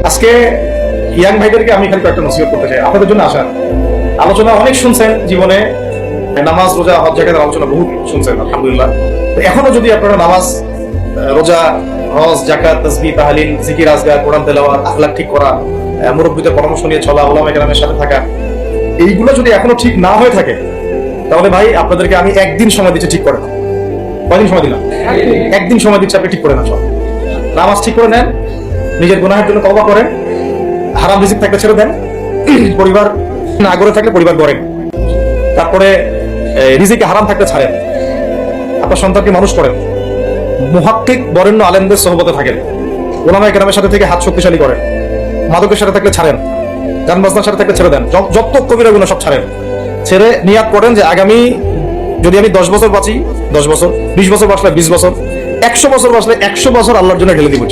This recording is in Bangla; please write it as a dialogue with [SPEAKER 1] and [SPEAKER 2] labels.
[SPEAKER 1] আজকে ইয়াং ভাইদেরকে আমি খালি কয়েকটা নসিহত করতে চাই, আপনাদের জন্য আসা আলোচনা অনেক শুনছেন জীবনে, নামাজ রোজা হজ জাকাতের আলোচনা বহুত শুনছেন আলহামদুলিল্লাহ। এখনো যদি আপনারা নামাজ রোজা হজ জাকাত তাসবিহ তাহলিল জিকির আজগার কোরআন তেলাওয়াত আখলাক ঠিক করা মুরব্বিদের পরামর্শ নিয়ে চলা ওলামা কেরামের সাথে থাকা এইগুলো যদি এখনো ঠিক না হয়ে থাকে তাহলে ভাই আপনাদেরকে আমি একদিন সময় দিচ্ছি ঠিক করে না। কয়দিন সময় দিলাম? একদিন সময় দিচ্ছি, আপনি ঠিক করে না সব নামাজ ঠিক করে নেন, নিজের গুনাহের জন্য তওবা করেন, হারাম রিজিক থাকলে ছেড়ে দেন, পরিবার না গড়ে থাকলে পরিবার গড়েন, তারপরে রিজিকে হারাম থাকলে ছাড়েন, আপনার সন্তানকে মানুষ করেন, মুহাক্কিক বরেণ্য আলেমদের সোহবতে থাকেন, ওলামায়ে কেরামের সাথে থেকে হাত শক্তিশালী করেন, মাদকের সাথে থাকলে ছাড়েন, গান বাজনার সাথে থাকলে ছেড়ে দেন, যত কবিরা গুনাহ সব ছাড়েন, ছেড়ে নিয়াত করেন যে আগামী যদি আমি 10 বছর বাঁচি 10 বছর, 20 বছর বাঁচলে 20 বছর, 100 বছর বাঁচলে 100 বছর আল্লাহর জন্য ঢেলে দিব।